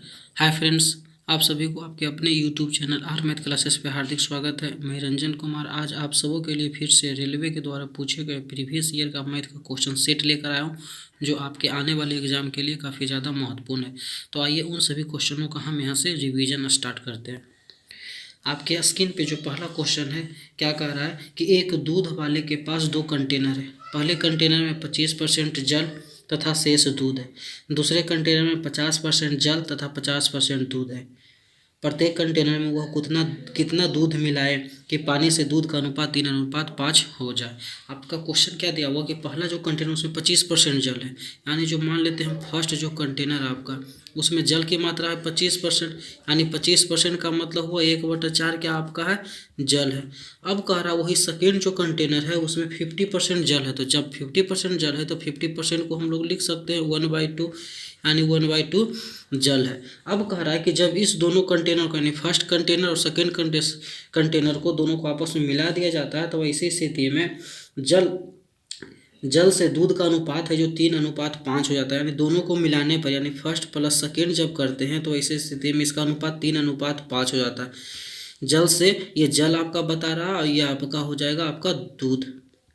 Hi friends, आप सभी को आपके अपने YouTube channel are math classes पे हार्दिक स्वागत है। मैं रंजन कुमार आज आप सबों के लिए फिर से रेलवे के द्वारा पूछे गए प्रीवियस ईयर का मैथ का क्वेश्चन सेट लेकर आया हूँ, जो आपके आने वाले एग्जाम के लिए काफ़ी ज़्यादा महत्वपूर्ण है। तो आइए उन सभी क्वेश्चनों का हम यहाँ से रिविजन स्टार्ट करते हैं। आपके स्क्रीन पे जो पहला क्वेश्चन है, क्या कह रहा है कि एक दूध वाले के पास दो कंटेनर है। पहले कंटेनर में 25% जल तथा शेष दूध है। दूसरे कंटेनर में 50% जल तथा 50% दूध है। प्रत्येक कंटेनर में वह कितना दूध मिलाए कि पानी से दूध का अनुपात 3:5 हो जाए। आपका क्वेश्चन क्या दिया हुआ कि पहला जो कंटेनर उसमें 25% जल है, यानी जो मान लेते हैं फर्स्ट जो कंटेनर आपका उसमें जल की मात्रा है 25%, यानी 25% का मतलब हुआ 1/4 क्या आपका है जल है। अब कह रहा वही सेकेंड जो कंटेनर है उसमें 50% जल है, तो जब 50% जल है तो 50% को हम लोग लिख सकते हैं 1/2, यानी 1/2 जल है। अब कह रहा है कि जब इस दोनों कंटेनर को यानी फर्स्ट कंटेनर और सेकेंड कंटेनर को दोनों को आपस में मिला दिया जाता है, तो ऐसी स्थिति में जल से दूध का अनुपात है जो 3:5 हो जाता है। यानी दोनों को मिलाने पर यानी फर्स्ट प्लस सेकेंड जब करते हैं तो ऐसी स्थिति में इसका अनुपात 3:5 हो जाता है। जल से ये जल आपका बता रहा और ये आपका हो जाएगा आपका दूध,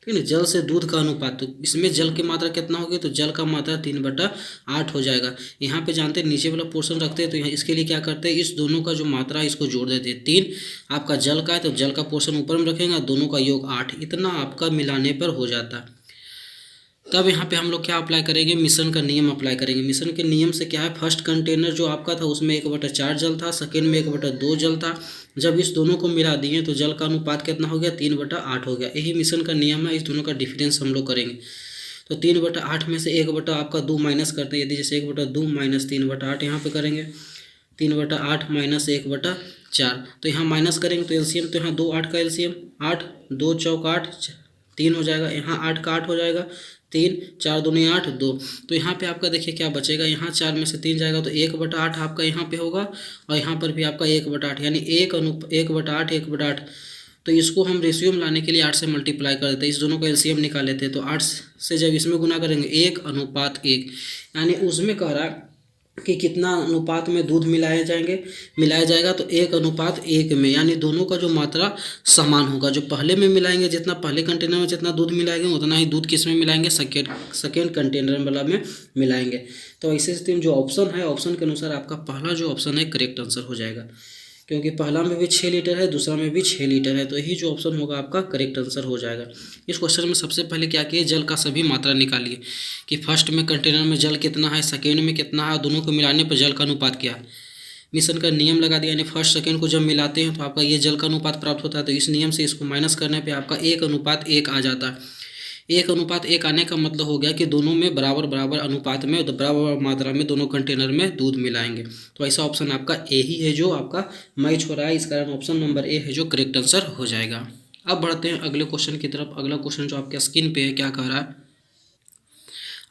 ठीक है। जल से दूध का अनुपात, तो इसमें जल की मात्रा कितना होगी, तो जल का मात्रा 3/8 हो जाएगा। यहाँ पे जानते हैं नीचे वाला पोर्शन रखते हैं, तो यहाँ इसके लिए क्या करते हैं, इस दोनों का जो मात्रा है इसको जोड़ देते हैं। 3 आपका जल का है तो जल का पोर्शन ऊपर में रखेंगे, दोनों का योग 8, इतना आपका मिलाने पर हो जाता है। तब यहाँ पे हम लोग क्या अप्लाई करेंगे, मिश्रण का नियम अप्लाई करेंगे। मिश्रण के नियम से क्या है, फर्स्ट कंटेनर जो आपका था उसमें 1/4 जल था, सेकेंड में 1/2 जल था। जब इस दोनों को मिला दिए तो जल का अनुपात कितना हो गया, 3/8 हो गया। यही मिश्रण का नियम है, इस दोनों का डिफरेंस हम लोग करेंगे। तो 3/8 में से 1/2 माइनस करते हैं, यदि जैसे 1/2 माइनस 3/8 यहाँ पे करेंगे, 3/8 माइनस 1/4, तो यहाँ माइनस करेंगे तो एलसीएम, तो यहाँ 2 8 का एलसीएम 8, 2 चौक 8 3 हो जाएगा, यहाँ 8 का 8 हो जाएगा, 3 4 दूनी 8 2। तो यहाँ पे आपका देखिए क्या बचेगा, यहाँ 4 में से 3 जाएगा तो 1/8 आपका यहाँ पे होगा, और यहाँ पर भी आपका 1/8, यानी 1/8 1/8। तो इसको हम रेशियो में लाने के लिए 8 से मल्टीप्लाई कर देते हैं, इस दोनों का एलसीएम निकाल लेते हैं। तो 8 से जब इसमें गुना करेंगे 1:1, यानी उसमें कह रहा है कि कितना अनुपात में दूध मिलाया जाएगा, तो 1:1 में, यानी दोनों का जो मात्रा समान होगा। जो पहले में मिलाएंगे, जितना पहले कंटेनर में जितना दूध मिलाएंगे उतना ही दूध किस में मिलाएंगे, सेकेंड कंटेनर वाला में मिलाएंगे। तो ऐसे स्थिति में जो ऑप्शन है, ऑप्शन के अनुसार आपका पहला जो ऑप्शन है करेक्ट आंसर हो जाएगा, क्योंकि पहला में भी 6 लीटर है, दूसरा में भी 6 लीटर है, तो यही जो ऑप्शन होगा आपका करेक्ट आंसर हो जाएगा। इस क्वेश्चन में सबसे पहले क्या किए, जल का सभी मात्रा निकालिए कि फर्स्ट में कंटेनर में जल कितना है, सेकेंड में कितना है, दोनों को मिलाने पर जल का अनुपात क्या है। मिश्रण का नियम लगा दिया, यानी फर्स्ट सेकेंड को जब मिलाते हैं तो आपका ये जल का अनुपात प्राप्त होता है, तो इस नियम से इसको माइनस करने पर आपका 1:1 आ जाता है। 1:1 आने का मतलब हो गया कि दोनों में बराबर बराबर अनुपात में, बराबर मात्रा में दोनों कंटेनर में दूध मिलाएंगे। तो ऐसा ऑप्शन आपका ए ही है जो आपका मैच हो रहा है, इस कारण ऑप्शन नंबर ए है जो करेक्ट आंसर हो जाएगा। अब बढ़ते हैं अगले क्वेश्चन की तरफ। अगला क्वेश्चन जो आपके स्क्रीन पे है, क्या कह रहा है,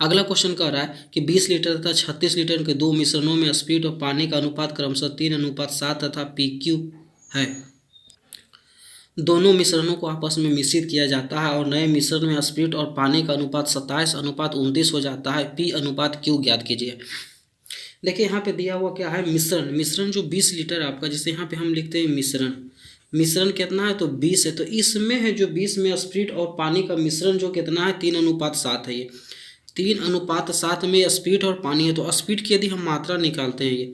अगला क्वेश्चन कह रहा है कि 20 लीटर तथा 36 लीटर के दो मिश्रणों में स्पीड और पानी का अनुपात क्रमशः 3:7 तथा PQ है। दोनों मिश्रणों को आपस में मिश्रित किया जाता है और नए मिश्रण में स्पीड और पानी का अनुपात 27:29 हो जाता है। P/Q ज्ञात कीजिए। देखिए यहाँ पे दिया हुआ क्या है, मिश्रण जो 20 लीटर आपका, जैसे यहाँ पे हम लिखते हैं मिश्रण कितना है, तो 20 है, तो इसमें है जो 20 में स्पीड और पानी का मिश्रण जो कितना है 3:7 है। ये 3:7 में स्पीड और पानी है, तो स्पीड की यदि हम मात्रा निकालते हैं, ये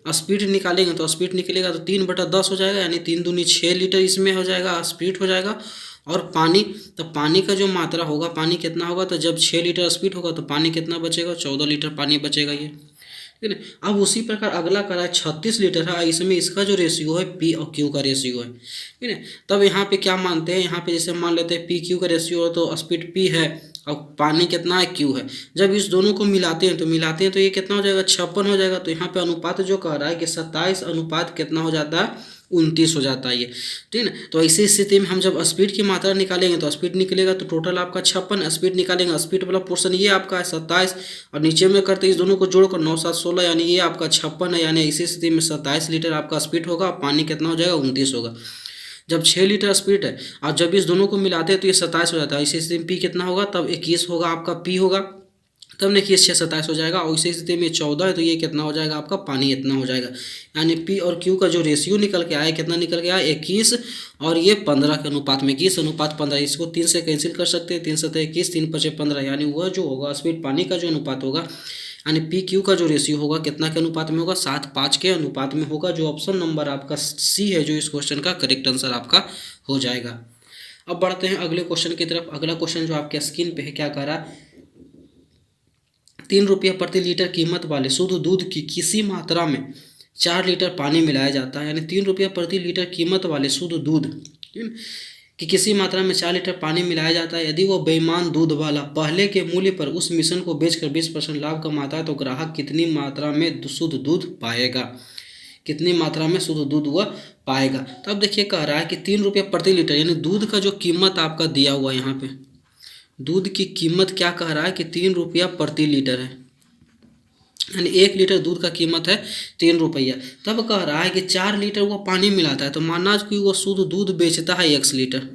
स्पीड निकालेंगे तो स्पीड निकलेगा तो 3/10 हो जाएगा, यानी 3 दूनी 6 लीटर इसमें हो जाएगा, स्पीड हो जाएगा। और पानी, तो पानी का जो मात्रा होगा, पानी कितना होगा, तो जब 6 लीटर स्पीड होगा तो पानी कितना बचेगा, 14 लीटर पानी बचेगा ये, ठीक है। अब उसी प्रकार अगला करा है 36 लीटर है, इसमें इसका जो रेशियो है P और Q का रेशियो है, ठीक है। तब यहाँ पे क्या मानते हैं, यहाँ पे जैसे मान लेते हैं PQ का रेशियो है तो स्पीड P है और पानी कितना है Q है। जब इस दोनों को मिलाते हैं तो ये कितना हो जाएगा, 56 हो जाएगा। तो यहाँ पे अनुपात जो कह रहा है कि 27 अनुपात कितना हो जाता है, 29 हो जाता है ये, ठीक है। तो ऐसी स्थिति में हम जब स्पीड की मात्रा निकालेंगे तो स्पीड निकलेगा तो टोटल आपका 56, स्पीड निकालेंगे, स्पीड वाला पोर्शन ये आपका है 27, और नीचे में करते इस दोनों को जोड़कर 9 7 16, यानी ये आपका 56 है। यानी इसी स्थिति में 27 लीटर आपका स्पीड होगा, पानी कितना हो जाएगा, 29 होगा। जब 6 लीटर स्पीड है और जब इस दोनों को मिलाते हैं तो ये 27 हो जाता है। इसी स्थिति में P कितना होगा, तब 21 होगा आपका P होगा। तब देखिए 6 27 हो जाएगा। और इसी स्थिति में 14 है तो ये कितना हो जाएगा आपका, पानी इतना हो जाएगा। यानी पी और क्यू का जो रेशियो निकल के आया, कितना निकल के आया, 21 और ये 15 के अनुपात में, 21:15। इसको 3 से कैंसिल कर सकते हैं, 3 7 21, 3 5 15, यानी वह जो होगा स्पीड पानी का जो अनुपात होगा, यानी पी क्यू का जो रेशियो होगा कितना के अनुपात में होगा, 7:5 के अनुपात में होगा। जो ऑप्शन नंबर आपका सी है जो इस क्वेश्चन का करेक्ट आंसर आपका हो जाएगा। अब बढ़ते हैं अगले क्वेश्चन की तरफ। अगला क्वेश्चन जो आपके स्क्रीन पे है क्या कह रहा है, 3 रुपये प्रति लीटर कीमत वाले शुद्ध दूध की किसी मात्रा में 4 लीटर पानी मिलाया जाता है। यानी 3 रुपये प्रति लीटर कीमत वाले शुद्ध दूध कि किसी मात्रा में 4 लीटर पानी मिलाया जाता है। यदि वो बेईमान दूध वाला पहले के मूल्य पर उस मिश्रण को बेचकर 20% लाभ कमाता है तो ग्राहक कितनी मात्रा में शुद्ध दूध पाएगा, कितनी मात्रा में शुद्ध दूध वह पाएगा। तो अब देखिए कह रहा है कि 3 रुपये प्रति लीटर, यानी दूध का जो कीमत आपका दिया हुआ है यहाँ पे, दूध की कीमत क्या कह रहा है कि 3 रुपया प्रति लीटर है, यानी 1 लीटर दूध का कीमत है 3 रुपया। तब कह रहा है कि 4 लीटर वो पानी मिलाता है, तो मानना कि वो शुद्ध दूध बेचता है 1 लीटर।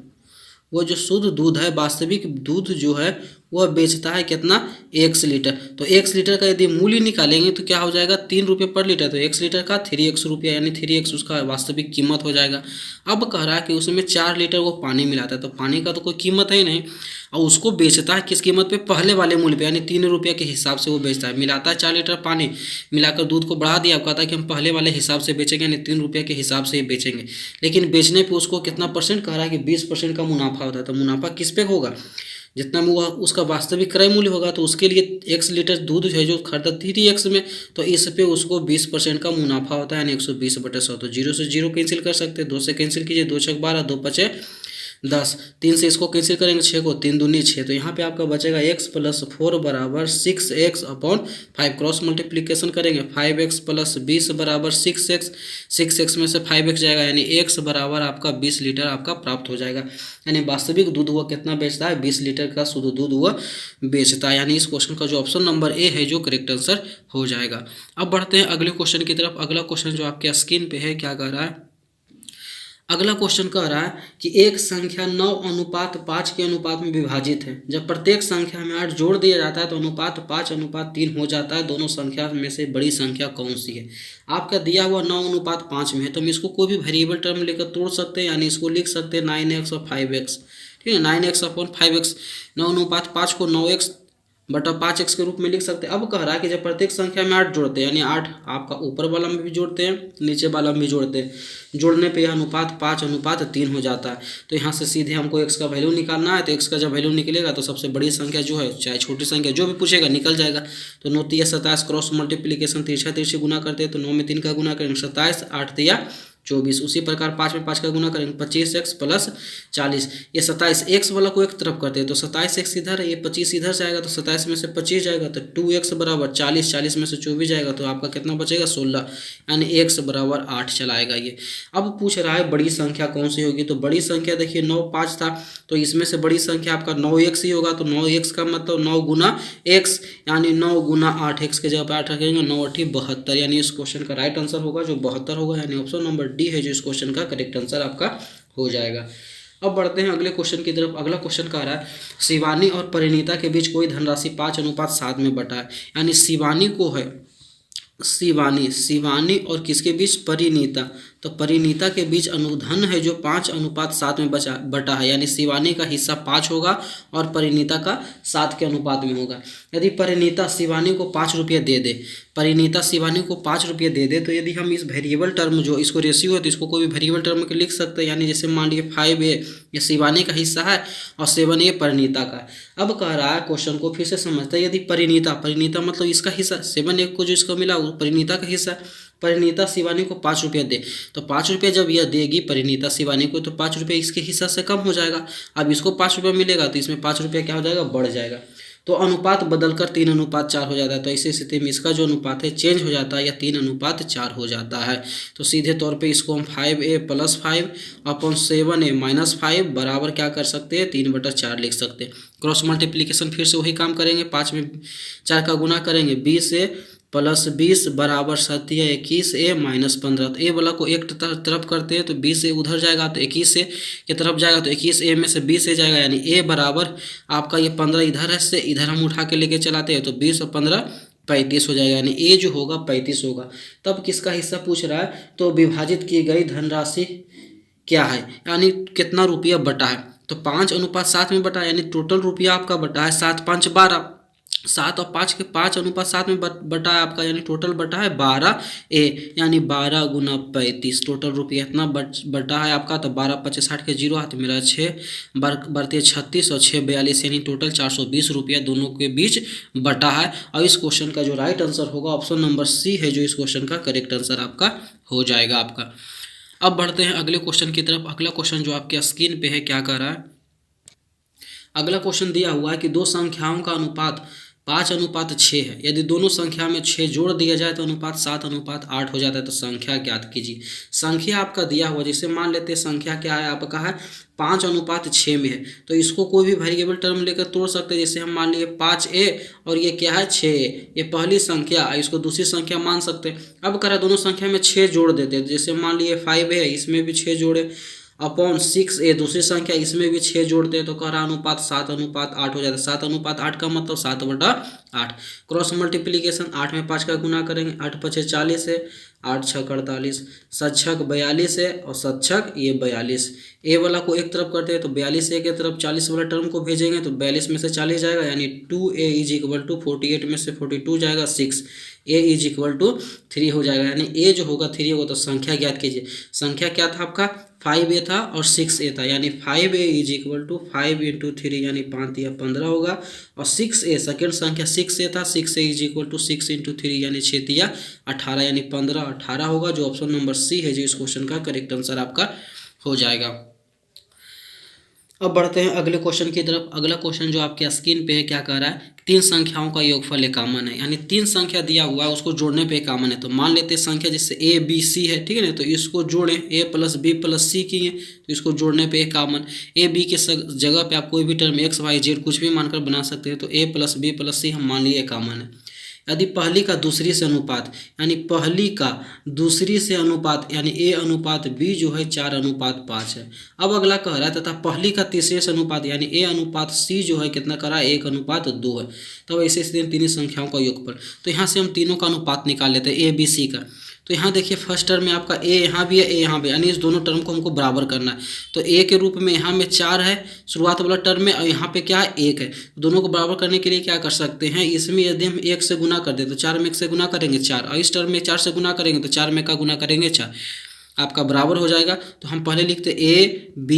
वो जो शुद्ध दूध है, वास्तविक दूध जो है वह बेचता है कितना, 1 लीटर। तो 1 लीटर का यदि मूल्य निकालेंगे तो क्या हो जाएगा, 3 रुपये पर लीटर, तो 1 लीटर का 3x रुपया, यानी 3x उसका वास्तविक कीमत हो जाएगा। अब कह रहा है कि उसमें 4 लीटर वो पानी मिलाता है, तो पानी का तो कोई कीमत है ही नहीं, और उसको बेचता है किस कीमत पे, पहले वाले मूल्य पे, यानी 3 रुपये के हिसाब से वो बेचता है। मिलाता है 4 लीटर पानी, मिलाकर दूध को बढ़ा दिया, कहता है कि हम पहले वाले हिसाब से बेचेंगे, यानी 3 रुपये के हिसाब से ही बेचेंगे। लेकिन बेचने पे उसको कितना परसेंट कह रहा है कि 20% का मुनाफा होता है। तो मुनाफा किस पे होगा, जितना में वह उसका वास्तविक क्रय मूल्य होगा, तो उसके लिए 1 लीटर दूध है जो खरीदा 3x में, तो इस पे उसको 20% का मुनाफा होता है, यानी 120/100। तो 0 से 0 कैंसिल कर सकते हैं, 2 से कैंसिल कीजिए, 2 छक 12, 2 पचे 10, 3 से इसको कैंसिल करेंगे, 6 को 3 दूनी 6, तो यहाँ पे आपका बचेगा x + 4 = 6x/5। क्रॉस मल्टीप्लीकेशन करेंगे, 5x + 20 = 6x, 6x में से 5x जाएगा, यानी x बराबर आपका 20 लीटर आपका प्राप्त हो जाएगा। यानी वास्तविक दूध हुआ कितना बेचता है, 20 लीटर का शुद्ध दूध हुआ बेचता है। यानी इस क्वेश्चन का जो ऑप्शन नंबर ए है जो करेक्ट आंसर हो जाएगा। अब बढ़ते हैं अगले क्वेश्चन की तरफ। अगला क्वेश्चन जो आपके स्क्रीन पे है क्या कह रहा है, अगला क्वेश्चन कह रहा है कि एक संख्या 9:5 के अनुपात में विभाजित है। जब प्रत्येक संख्या में 8 जोड़ दिया जाता है तो अनुपात 5:3 हो जाता है। दोनों संख्या में से बड़ी संख्या कौन सी है। आपका दिया हुआ 9:5 में है, तो हम इसको कोई भी वेरिएबल टर्म लेकर तोड़ सकते हैं, यानी इसको लिख सकते हैं 9x और 5x। ठीक है, 9x/5x, 9:5 को 9x/5x के रूप में लिख सकते हैं। अब कह रहा है कि जब प्रत्येक संख्या में 8 जोड़ते हैं, यानी 8 आपका ऊपर वाला में भी जोड़ते हैं, नीचे वाला में भी जोड़ते हैं, जोड़ने पे यह अनुपात 5:3 हो जाता है। तो यहाँ से सीधे हमको x का वैल्यू निकालना है, तो x का जब वैल्यू निकलेगा तो सबसे बड़ी संख्या जो है, चाहे छोटी संख्या जो भी पूछेगा निकल जाएगा। तो 9 × 27 क्रॉस मल्टीप्लीकेशन, तिरछा तिरछी गुना करते हैं, तो 9 में 3 का गुना करेंगे 27, 8 × 24। उसी प्रकार 5 में 5 का गुना करेंगे 25x + 40। ये 27 x वाला को एक तरफ करते हैं, तो 27x इधर है, ये 25 इधर जाएगा, तो 27 में से 25 जाएगा, तो 2x = 40, 40 में से 24 जाएगा, तो आपका कितना बचेगा 16, यानी x = 8 चलाएगा ये। अब पूछ रहा है बड़ी संख्या कौन सी होगी। तो बड़ी संख्या देखिए 9:5 था, तो इसमें से बड़ी संख्या आपका 9x ही होगा। तो 9x का मतलब 9 × x, यानी 9 × 8x के जगह पर 8 रखेंगे, 9 × 8 = 72, यानी इस क्वेश्चन का राइट आंसर होगा जो 72 होगा, यानी ऑप्शन नंबर डी है जो इस क्वेश्चन का करेक्ट आंसर आपका हो जाएगा। अब बढ़ते हैं अगले क्वेश्चन की तरफ। अगला क्वेश्चन कह रहा है शिवानी और परिणीता के बीच कोई धनराशि 5:7 में बटा है। यानी शिवानी को है, शिवानी और किसके बीच, परिणीता। तो परिणीता के बीच अनुधन है जो 5:7 में बटा है, यानी शिवानी का हिस्सा 5 होगा और परिणीता का 7 के अनुपात में होगा। यदि परिणीता शिवानी को 5 रुपये दे दे, परिणीता शिवानी को 5 रुपये दे दे, तो यदि हम इस वेरिएबल टर्म जो इसको रेशियो है तो इसको कोई भी वेरिएबल टर्म के लिख सकते हैं। यानी जैसे मान लीजिए 5a ये शिवानी का हिस्सा है और 7a परिणीता का। अब कह रहा है क्वेश्चन को फिर से समझते हैं। यदि परिणीता मतलब इसका हिस्सा 7a को जो इसको मिला वो परिणीता का हिस्सा, परिणीता शिवानी को 5 रुपये दे, तो 5 रुपये जब यह देगी परिणीता शिवानी को, तो 5 रुपये इसके हिस्सा से कम हो जाएगा। अब इसको 5 रुपये मिलेगा तो इसमें 5 रुपये क्या हो जाएगा, बढ़ जाएगा। तो अनुपात बदलकर 3:4 हो जाता है। तो ऐसी स्थिति में इसका जो अनुपात है चेंज हो जाता है या 3:4 हो जाता है। तो सीधे तौर पे इसको हम 5a + 5/7a - 5 बराबर क्या कर सकते हैं, 3/4 लिख सकते हैं। क्रॉस मल्टीप्लीकेशन फिर से वही काम करेंगे, 5 में 4 का गुना करेंगे 20a +20 बराबर 21a माइनस 15। तो ए वाला को एक तरफ करते हैं तो 20 ए उधर जाएगा, तो 21 ए की तरफ जाएगा तो 21 ए में से 20 ए जाएगा, यानी ए बराबर आपका ये 15 इधर है, से इधर हम उठा के लेके चलाते हैं तो 20 और 15 35 हो जाएगा, यानी ए जो होगा 35 होगा। तब किसका हिस्सा पूछ रहा है, तो विभाजित की गई धनराशि क्या है, यानी कितना रुपया बटा है। तो 5:7 में बटा, यानी टोटल रुपया आपका बटा है 7 5 12, 7 और 5 के 5:7 में बटा है आपका, यानी टोटल बटा है 12 ए, यानी 12 गुना 35 टोटल रुपया इतना बटा है आपका। तो 12 25 60 के 0 हाथ मेरा 6 बढ़ते 36 और 6 42, यानी टोटल 420 रुपया दोनों के बीच बटा है। और इस क्वेश्चन का जो राइट आंसर होगा ऑप्शन नंबर सी है, जो इस क्वेश्चन का करेक्ट आंसर आपका हो जाएगा आपका। अब बढ़ते हैं अगले क्वेश्चन की तरफ। अगला क्वेश्चन जो आपके स्क्रीन पे है क्या कर रहा है, अगला क्वेश्चन दिया हुआ है कि दो संख्याओं का अनुपात 5:6 है। यदि दोनों संख्या में 6 जोड़ दिया जाए तो अनुपात 7:8 हो जाता है। तो संख्या ज्ञात कीजिए। संख्या आपका दिया हुआ, जैसे मान लेते हैं संख्या क्या है आपका है 5:6 में है, तो इसको कोई भी वेरिएबल टर्म लेकर तोड़ सकते हैं। जैसे हम मान लिए 5a और ये क्या है 6a, ये पहली संख्या, इसको दूसरी संख्या मान सकते हैं। अब करा दोनों संख्या में 6 जोड़ देते हैं, जैसे मान लिए 5a है, इसमें भी 6 जोड़े, अपॉन 6a दूसरी संख्या, इसमें भी 6 जोड़ते हैं तो कह रहा अनुपात 7:8 हो जाता है। 7:8 का मतलब 7/8। क्रॉस मल्टीप्लीकेशन 8 में 5 का गुना करेंगे, 8 5 40 है, 8 6 48, 7 6 42 है और 7 6 ये 42। ए वाला को एक तरफ करते हैं तो 42 ए के तरफ 40 वाला टर्म को भेजेंगे तो 42 में से 40 जाएगा, यानी 2a = 48 में से 42 जाएगा 6, a = 3 हो जाएगा, यानी a जो होगा 3 होगा। तो संख्या ज्ञात कीजिए। संख्या क्या था आपका 5a था और 6a था, यानी 5a = 5 × 3, यानी 5 या 15 होगा। और 6a सेकेंड संख्या 6a था, 6a = 6 × 3, यानी 6 या 18, यानी 15 18 होगा, जो ऑप्शन नंबर सी है, जो इस क्वेश्चन का करेक्ट आंसर आपका हो जाएगा। अब बढ़ते हैं अगले क्वेश्चन की तरफ। अगला क्वेश्चन जो आपके स्क्रीन पे है क्या कह रहा है, 3 संख्याओं का योगफल कॉमन है, यानी 3 संख्या दिया हुआ है उसको जोड़ने पे कॉमन है। तो मान लेते हैं संख्या जैसे a b c है, ठीक है ना, तो इसको जोड़ें, a + b + c की है तो इसको जोड़ने पे कॉमन, a b के जगह पे आप कोई भी टर्म x y z कुछ भी मानकर बना सकते हैं। तो a + b + c हम मान लिए कॉमन है। यदि पहली का दूसरी से अनुपात, यानी पहली का दूसरी से अनुपात, यानी a/b जो है 4:5 है। अब अगला कह रहा है तथा पहली का तीसरे से अनुपात, यानी a/c जो है कितना कर रहा है 1:2 है। तब ऐसे स्थिति में तीनों संख्याओं का योगफल, तो यहाँ से हम तीनों का अनुपात निकाल लेते हैं a b c का। तो यहाँ देखिए फर्स्ट टर्म में आपका a यहाँ भी है, a यहाँ भी, यानी इस दोनों टर्म को हमको बराबर करना है। तो a के रूप में यहाँ में 4 है शुरुआत वाला टर्म में, और यहाँ पे क्या है 1 है। दोनों को बराबर करने के लिए क्या कर सकते हैं, इसमें यदि हम 1 से गुना कर दे तो 4 में 1 से गुना करेंगे 4, और इस टर्म में 4 से गुना करेंगे तो 4 में का गुना करेंगे 4, आपका बराबर हो जाएगा। तो हम पहले लिखते a b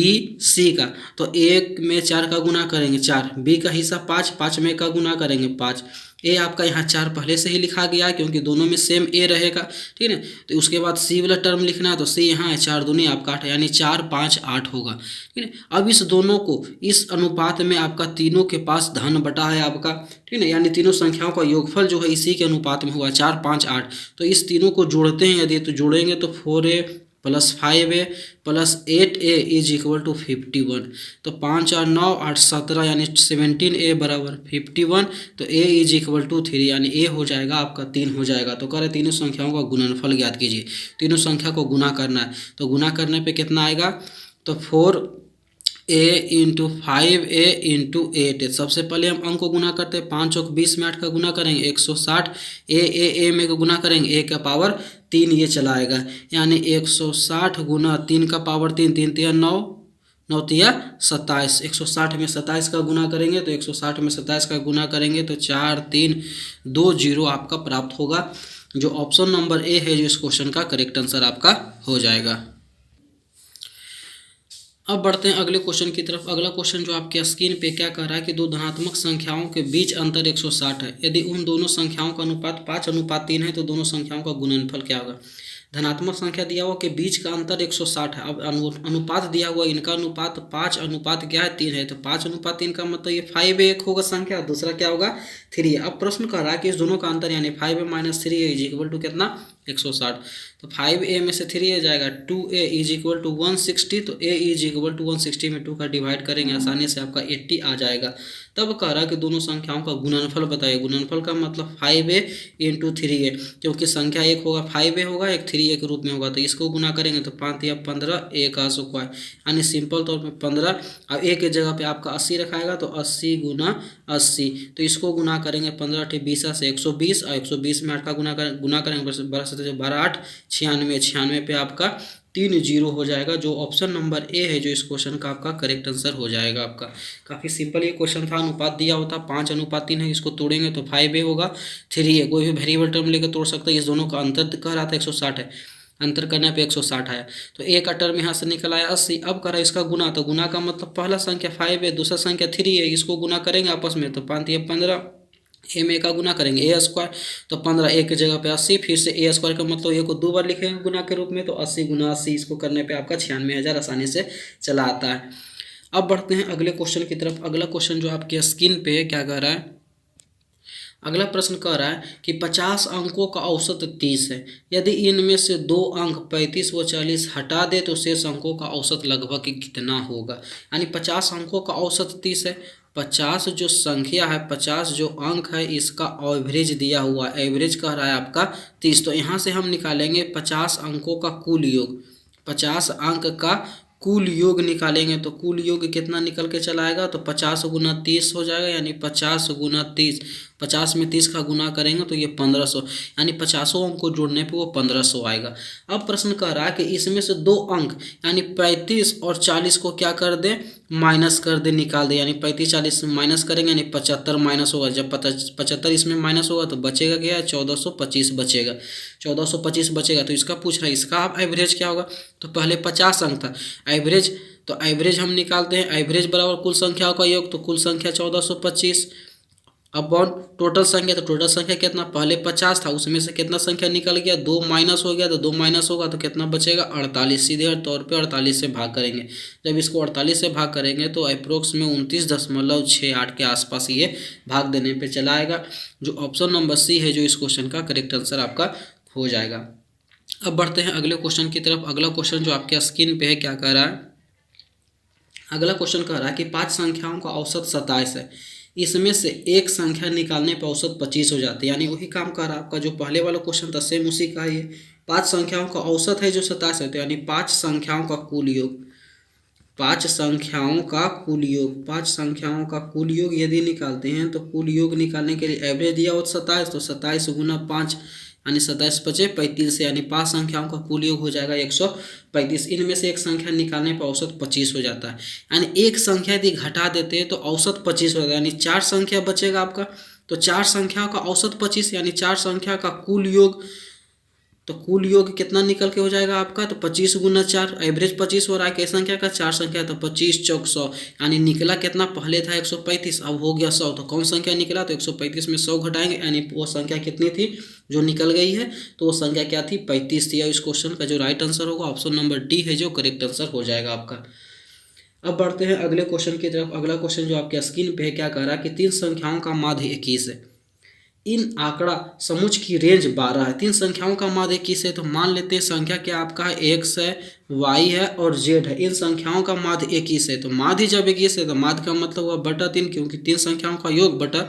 c का, तो 1 में 4 का गुना करेंगे 4, b का हिस्सा 5, 5 में का गुना करेंगे 5, ए आपका यहाँ 4 पहले से ही लिखा गया है क्योंकि दोनों में सेम ए रहेगा, ठीक है। तो उसके बाद सी वाला टर्म लिखना है, तो सी यहाँ है 4 दूनी आपका 8, यानी 4 5 8 होगा, ठीक है। अब इस दोनों को इस अनुपात में आपका तीनों के पास धन बटा है आपका, ठीक है, यानी तीनों संख्याओं का योगफल जो है इसी के अनुपात में हुआ 4 5 8। तो इस तीनों को जोड़ते हैं यदि, तो जोड़ेंगे तो 4a + 5a + 8a = 51। तो 5 और 9 8 17, यानी 17a = 51। तो a = 3, यानी a हो जाएगा आपका 3 हो जाएगा। तो कह रहे तीनों संख्याओं का गुणनफल ज्ञात कीजिए। तीनों संख्या को गुना करना है, तो गुना करने पे कितना आएगा, तो 4a × 5a × 8। सबसे पहले हम अंक को गुना करते हैं, 5 और 20 में 8 का गुना करेंगे 160, a में गुना करेंगे a का पावर 3 ये चलाएगा, यानी 160 गुना 3 का पावर 3, 3 3 9, 9 3 27, 160 में 27 का गुना करेंगे तो 160 में 27 का गुना करेंगे तो 4 3 2 0 आपका प्राप्त होगा, जो ऑप्शन नंबर ए है, जो इस क्वेश्चन का करेक्ट आंसर आपका हो जाएगा। अब बढ़ते हैं अगले क्वेश्चन की तरफ। अगला क्वेश्चन जो आपके स्क्रीन पे क्या कह रहा है कि दो धनात्मक संख्याओं के बीच अंतर 160 है। यदि उन दोनों संख्याओं का अनुपात 5:3 है तो दोनों संख्याओं का गुणनफल क्या होगा। धनात्मक संख्या दिया हुआ के बीच का अंतर 160 है। अब अनुपात दिया हुआ, इनका अनुपात 5 अनुपात क्या है 3 है, तो 5 अनुपात 3 का मतलब ये 5 एक होगा संख्या, दूसरा क्या होगा 3 है। अब प्रश्न कर रहा है कि इस दोनों का अंतर यानी 5a minus 3a is equal to कितना 160, तो 5a में से 3 आ जाएगा 2a इज इक्वल टू 160, तो a इज इक्वल टू 160 में 2 का डिवाइड करेंगे आसानी से आपका 80 आ जाएगा। तब कह रहा है कि दोनों संख्याओं का गुणनफल बताइए। गुणनफल का मतलब 5a इंटू 3a, क्योंकि संख्या एक होगा 5a होगा, एक 3a के रूप में होगा, तो इसको गुना करेंगे तो 5 या 15 a का स्क्वायर यानी सिंपल तौर पे 15। अब a के जगह पे आपका 80 रखाएगा तो 80 गुना 80, तो इसको गुना करेंगे 15 × 20 से 120 और 120 में 8 का गुना करेंगे 12 8 96, 96 पे आपका 3 0 हो जाएगा, जो ऑप्शन नंबर ए है जो इस क्वेश्चन का आपका करेक्ट आंसर हो जाएगा आपका। काफ़ी सिंपल ये क्वेश्चन था। अनुपात दिया होता 5 अनुपात 3 है, इसको तोड़ेंगे तो 5a होगा 3a, कोई भी वेरिएबल टर्म लेकर तोड़ सकता है। इस दोनों का अंतर कह रहा था 160 है, अंतर करने पे 160 आया, तो a का टर्म यहाँ से निकल आया 80। अब करा इसका गुना, तो गुना का मतलब पहला संख्या 5 है, दूसरा संख्या 3 है, इसको गुना करेंगे आपस में तो 5 या 15, ए में का गुना करेंगे ए स्क्वायर, तो 15 ए की जगह पे 80, फिर से ए स्क्वायर का मतलब ए को 2 बार लिखेंगे गुना के रूप में, तो 80 गुना 80, इसको करने पे आपका 96,000 आसानी से चला आता है। अब बढ़ते हैं अगले क्वेश्चन की तरफ। अगला क्वेश्चन जो आपके स्क्रीन पे है क्या कह रहा है, अगला प्रश्न कह रहा है कि 50 अंकों का औसत 30 है, यदि इनमें से 2 अंक 35 व 40 हटा दे तो शेष अंकों का औसत लगभग कितना होगा। यानी 50 अंकों का औसत 30 है, 50 जो संख्या है, 50 जो अंक है, इसका एवरेज दिया हुआ, एवरेज कह रहा है आपका 30, तो यहाँ से हम निकालेंगे 50 अंकों का कुल योग, 50 अंक का कुल योग निकालेंगे तो कुल योग कितना निकल के चला आएगा, तो 50 गुना 30 हो जाएगा, यानी 50 गुना 30, 50 में 30 का गुना करेंगे तो ये 1500, यानी 50 अंक को जोड़ने पे वो 1500 आएगा। अब प्रश्न कह रहा है कि इसमें से 2 अंक यानी 35 और 40 को क्या कर दें, माइनस कर दे, निकाल दे, यानी 35 40 माइनस करेंगे यानी 75 माइनस होगा, जब 75 इसमें माइनस होगा तो बचेगा क्या, 1425 बचेगा, 1425 बचेगा। तो इसका पूछ रहा है इसका आप एवरेज क्या होगा, तो पहले 50 अंक था एवरेज, तो एवरेज हम निकालते हैं, एवरेज बराबर कुल संख्याओं का योग, तो कुल संख्या 1425 अपॉन टोटल संख्या, तो टोटल संख्या कितना, पहले 50 था उसमें से कितना संख्या निकल गया, 2 माइनस हो गया, तो 2 माइनस होगा तो कितना बचेगा 48, सीधे तौर पे 48 से भाग करेंगे। जब इसको 48 से भाग करेंगे तो अप्रोक्स में 29.68 के आसपास ये भाग देने पे चला आएगा, जो ऑप्शन नंबर सी है जो इस क्वेश्चन का करेक्ट आंसर आपका हो जाएगा। अब बढ़ते हैं अगले क्वेश्चन की तरफ। अगला क्वेश्चन जो आपके स्क्रीन पे है क्या कह रहा है, अगला क्वेश्चन कह रहा है कि 5 संख्याओं का औसत 27 है, इसमें से एक संख्या निकालने पर औसत 25 हो जाती है, यानी वही काम कर रहा है आपका जो पहले वाला क्वेश्चन था, सेम उसी का ही है। 5 संख्याओं का औसत है जो 27 है, तो यानी 5 संख्याओं का कुल योग, 5 संख्याओं का कुल योग, 5 संख्याओं का कुल योग यदि निकालते हैं तो कुल योग निकालने के लिए एवरेज दिया हो 27, तो 27 गुना 5 यानी 27 पचे 35 से, यानी 5 संख्याओं का कुल योग हो जाएगा 135। इनमें से एक संख्या निकालने पर औसत 25 हो जाता है, यानी एक संख्या यदि घटा देते हैं तो औसत 25 हो जाएगा, यानी 4 संख्या बचेगा आपका, तो 4 संख्याओं का औसत 25, यानी 4 संख्या का कुल योग, तो कुल योग कितना निकल के हो जाएगा आपका, तो 25 गुना 4, एवरेज 25 हो रहा है, किस संख्या का 4 संख्या, तो 25 चौक 100, यानी निकला कितना, पहले था 135 अब हो गया 100, तो कौन संख्या निकला, तो 135 में 100 घटाएंगे, यानी वो संख्या कितनी थी जो निकल गई है, तो वो संख्या क्या थी 35 थी। इस क्वेश्चन का जो राइट आंसर होगा ऑप्शन नंबर डी है जो करेक्ट आंसर हो जाएगा आपका। अब बढ़ते हैं अगले क्वेश्चन की तरफ। अगला क्वेश्चन जो आपके स्क्रीन पे है क्या कह रहा है कि 3 संख्याओं का माध्य 21 है, इन आंकड़ा समुच्च की रेंज 12 है, 3 संख्याओं का माध्य 21 है, तो मान लेते हैं संख्या क्या आपका है x है, y है और z है, इन संख्याओं का माध्य 21 है, तो माध्य जब 21 है तो माध्य का मतलब हुआ बटा 3, क्योंकि 3 संख्याओं का योग बटा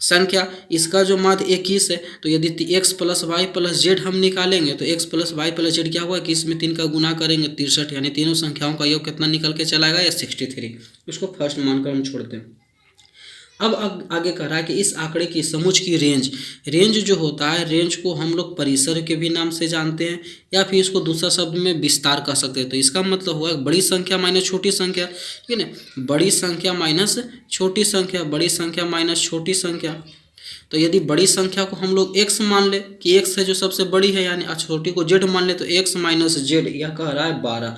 संख्या, इसका जो माध्य 21 है, तो यदि x plus y plus z हम निकालेंगे तो x plus y plus z क्या हुआ कि इसमें 3 का गुना करेंगे 63, यानी तीनों संख्याओं का योग कितना निकल के चला गया 63, इसको फर्स्ट मानकर हम छोड़ते हैं। अब आगे कह रहा है कि इस आंकड़े की समुच्च की रेंज जो होता है, रेंज को हम लोग परिसर के भी नाम से जानते हैं या फिर इसको दूसरा शब्द में विस्तार कर सकते हैं, तो इसका मतलब हुआ बड़ी संख्या माइनस छोटी संख्या, ठीक है ना, बड़ी संख्या माइनस छोटी संख्या, बड़ी संख्या माइनस छोटी संख्या। तो यदि बड़ी संख्या को हम लोग x मान ले कि x है जो सबसे बड़ी है, यानी छोटी को z मान ले तो x माइनस जेड, यह कह रहा है 12।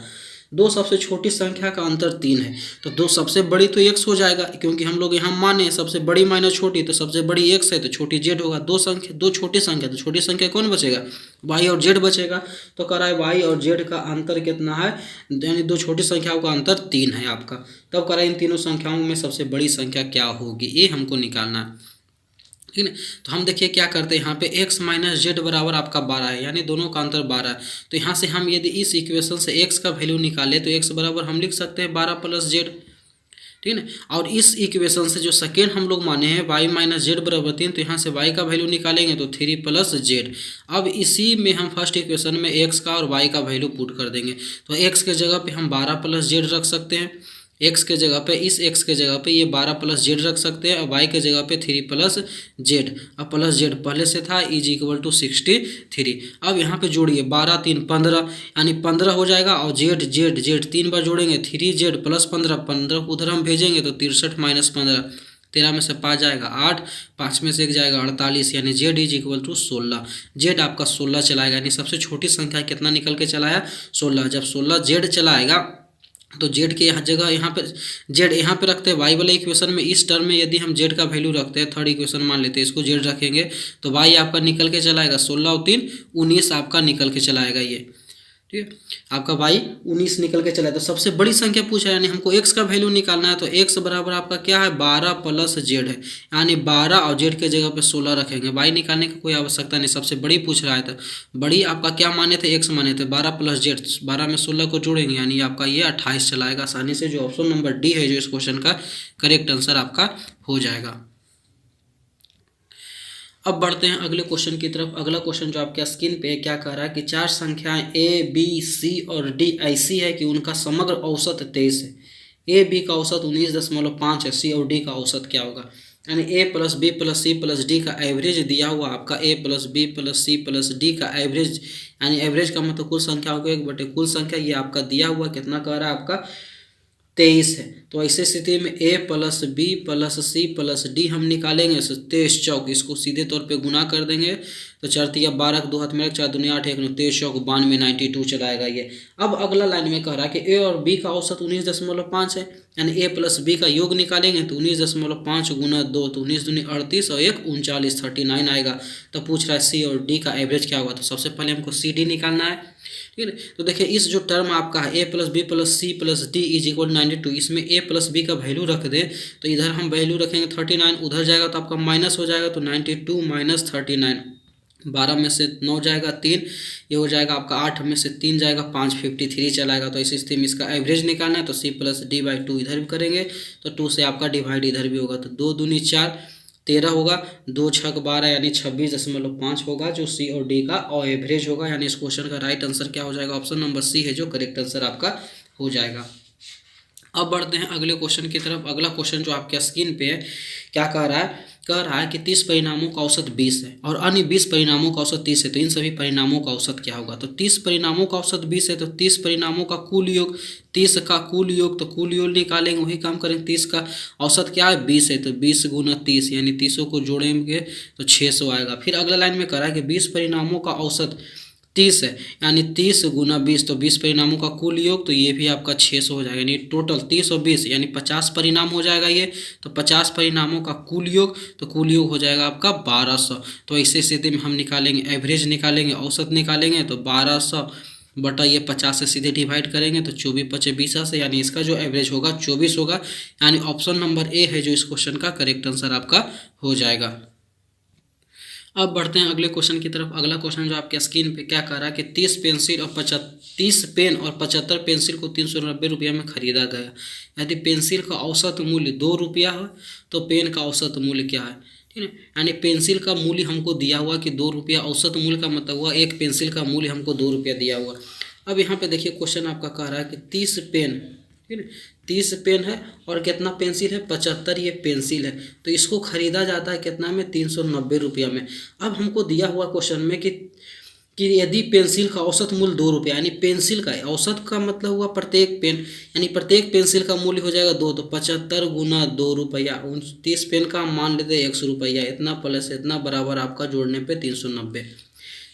2 सबसे छोटी संख्या का अंतर 3 है, तो 2 सबसे बड़ी तो x हो जाएगा, क्योंकि हम लोग यहाँ माने सबसे बड़ी माइनस छोटी, तो सबसे बड़ी x है तो छोटी z होगा। 2 छोटी संख्या तो छोटी संख्या कौन बचेगा वाई और जेड बचेगा। तो कह रहा है वाई और जेड का अंतर कितना है, यानी दो छोटी संख्याओं का अंतर 3 है आपका। तब कह रहा है इन तीनों संख्याओं में सबसे बड़ी संख्या क्या होगी, ये हमको निकालना है, ठीक है। तो हम देखिए क्या करते हैं, यहाँ पे x माइनस जेड बराबर आपका 12 है, यानी दोनों का अंतर 12 है। तो यहाँ से हम यदि इस इक्वेशन से x का वैल्यू निकालें तो x बराबर हम लिख सकते हैं 12 प्लस जेड, ठीक है। और इस इक्वेशन से जो सेकेंड हम लोग माने हैं y माइनस जेड बराबर 3, तो यहाँ से y का वैल्यू निकालेंगे तो 3 प्लस जेड। अब इसी में हम फर्स्ट इक्वेशन में x का और y का वैल्यू पुट कर देंगे। तो x के जगह पे हम 12 प्लस जेड रख सकते हैं, x के जगह पे इस x के जगह पे ये 12 प्लस जेड रख सकते हैं, और y के जगह पे 3 प्लस जेड। अब प्लस जेड पहले से था इज इक्वल टू 63। अब यहाँ पे जोड़िए 12 3 15, यानी 15 हो जाएगा, और जेड जेड जेड 3 बार जोड़ेंगे 3 जेड प्लस 15, 15 उधर हम भेजेंगे तो 63 माइनस 15, 13 में से 5 जाएगा 8, 5 में से 1 जाएगा 48, यानी z is equal to 16। Z आपका 16 चलाएगा, यानी सबसे छोटी संख्या कितना निकल के चलाया 16। जब 16 जेड चलाएगा तो जेड के यहाँ जगह यहाँ पे जेड यहाँ पे रखते हैं वाई वाले इक्वेशन में। इस टर्म में यदि हम जेड का वैल्यू रखते हैं, थर्ड इक्वेशन मान लेते हैं, इसको जेड रखेंगे तो वाई आपका निकल के चलाएगा 16 और 3 19 आपका निकल के चलाएगा ये, ठीक है। आपका वाई 19 निकल के चला है। तो सबसे बड़ी संख्या पूछा है, यानी हमको x का वैल्यू निकालना है। तो x बराबर आपका क्या है 12 प्लस जेड है, यानी 12 और जेड के जगह पे 16 रखेंगे। वाई निकालने की कोई आवश्यकता नहीं, सबसे बड़ी पूछ रहा है। तो बड़ी आपका क्या माने थे, x माने थे, 12 प्लस जेड, 12 में 16 को जोड़ेंगे यानी आपका ये 28 चलाएगा आसानी से। जो ऑप्शन नंबर डी है जो इस क्वेश्चन का करेक्ट आंसर आपका हो जाएगा। अब बढ़ते हैं अगले क्वेश्चन की तरफ। अगला क्वेश्चन जो आपके स्क्रीन पे है, क्या कह रहा है कि चार संख्याएं ए बी सी और डी ऐसी है कि उनका समग्र औसत 23 है। ए बी का औसत 19.5 है, सी और डी का औसत क्या होगा। यानी A plus B plus C plus D का एवरेज दिया हुआ आपका A plus B plus C plus D का एवरेज, यानी एवरेज का मतलब कुल संख्या होगा 1/, कुल संख्या ये आपका दिया हुआ कितना कह रहा है आपका 23 है। तो ऐसे स्थिति में a plus B plus C plus d हम निकालेंगे। 23 चौक, इसको सीधे तौर पे गुना कर देंगे तो 4 तिया 12, 2 हाथ में 4 दूनी 8, 1 23 चौक 92, 92 चलाएगा ये। अब अगला लाइन में कह रहा है कि a और b का औसत 19.5 है, यानी a प्लस b का योग निकालेंगे तो 19.5 गुना 2 तो 19 दूनी 38 और 1 39, 39 आएगा। तो पूछ रहा है c और d का एवरेज क्या हुआ। तो सबसे पहले हमको सी डी निकालना है, ठीक है। तो देखिए इस जो टर्म आपका है A plus B plus C plus D is equal 92, इसमें ए प्लस बी का वैल्यू रख दें तो इधर हम वैल्यू रखेंगे 39, उधर जाएगा तो आपका माइनस हो जाएगा। तो 92 माइनस 39, 12 में से 9 जाएगा 3, ये हो जाएगा आपका 8 में से 3 जाएगा 5, 53 चलाएगा। तो इसी स्थिति में इसका एवरेज निकालना है तो सी प्लस डी बाई 2 इधर भी करेंगे तो 2 से आपका डिवाइड इधर भी होगा। तो 2 दूनी 4 13 होगा, 2 छक 12 यानी 26.5 होगा जो सी और डी का एवरेज होगा। यानी इस क्वेश्चन का राइट आंसर क्या हो जाएगा, ऑप्शन नंबर सी है जो करेक्ट आंसर आपका हो जाएगा। अब बढ़ते हैं अगले क्वेश्चन की तरफ। अगला क्वेश्चन जो आपके स्क्रीन पे है, क्या कह रहा है कि 30 परिणामों का औसत 20 है और अन्य 20 परिणामों का औसत 30 है, तो इन सभी परिणामों का औसत क्या होगा। तो 30 परिणामों का औसत 20 है तो 30 परिणामों का कुल योग, 30 का कुल योग, तो कुल योग निकालेंगे वही काम करेंगे। 30 का औसत क्या है 20 है, तो 20 गुना 30 यानी 30 को जोड़ेंगे तो 600 आएगा। फिर अगला लाइन में कह रहा है कि 20 परिणामों का औसत 30 है, यानी 30 गुना 20 तो 20 परिणामों का कुल योग, तो ये भी आपका 600 हो जाएगा। यानी टोटल 30 और 20 यानी 50 परिणाम हो जाएगा ये। तो 50 परिणामों का कुल योग, तो कुल योग हो जाएगा आपका 1200। तो ऐसे स्थिति में हम निकालेंगे एवरेज निकालेंगे, औसत निकालेंगे तो 1200 बटा ये 50 से सीधे डिवाइड करेंगे तो 24 पचे 20 से, यानी इसका जो एवरेज होगा 24 होगा। यानी ऑप्शन नंबर ए है जो इस क्वेश्चन का करेक्ट आंसर आपका हो जाएगा। अब बढ़ते हैं अगले क्वेश्चन की तरफ। अगला क्वेश्चन जो आपके स्क्रीन पे क्या कह रहा है कि 30 पेन और 75 पेंसिल को 390 रुपया में खरीदा गया। यदि पेंसिल का औसत मूल्य 2 रुपया है तो पेन का औसत मूल्य क्या है, ठीक है। यानी पेंसिल का मूल्य हमको दिया हुआ कि 2 रुपया, औसत मूल्य का मतलब हुआ एक पेंसिल का मूल्य हमको 2 रुपया दिया हुआ। अब यहाँ पे देखिए क्वेश्चन आपका कह रहा है कि 30 पेन, ठीक है, 30 पेन है और कितना पेंसिल है 75 ये पेंसिल है, तो इसको खरीदा जाता है कितना में 390 रुपया में। अब हमको दिया हुआ क्वेश्चन में कि यदि पेंसिल का औसत मूल्य 2 रुपया, यानी पेंसिल का औसत का मतलब हुआ प्रत्येक पेन, यानी प्रत्येक पेंसिल का मूल्य हो जाएगा 2, तो 75 गुना 2 रुपया, 30 पेन का मान लेते 100 रुपया, इतना प्लस इतना बराबर आपका जोड़ने पे 390।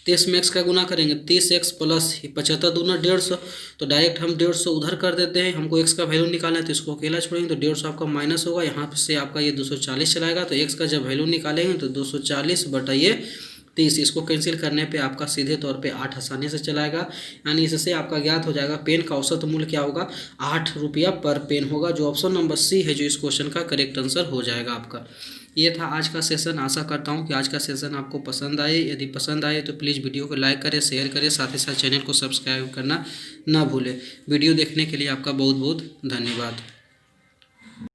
30 में x का गुना करेंगे 30x प्लस 75 दूना 150, तो डायरेक्ट हम 150 उधर कर देते हैं। हमको x का वैल्यू निकालना है तो इसको अकेला छोड़ेंगे तो 150 आपका माइनस होगा, यहाँ से आपका ये 240 चलाएगा। तो x का जब वैल्यू निकालेंगे तो 240 बटा ये 30, इसको कैंसिल करने पे आपका सीधे तौर पे 8 आसानी से चलाएगा। यानी इससे आपका ज्ञात हो जाएगा पेन का औसत मूल्य क्या होगा, 8 रुपया पर पेन होगा, जो ऑप्शन नंबर सी है जो इस क्वेश्चन का करेक्ट आंसर हो जाएगा आपका। ये था आज का सेशन। आशा करता हूँ कि आज का सेशन आपको पसंद आए। यदि पसंद आए तो प्लीज़ वीडियो को लाइक करें, शेयर करें, साथ ही साथ चैनल को सब्सक्राइब करना ना भूलें। वीडियो देखने के लिए आपका बहुत बहुत धन्यवाद।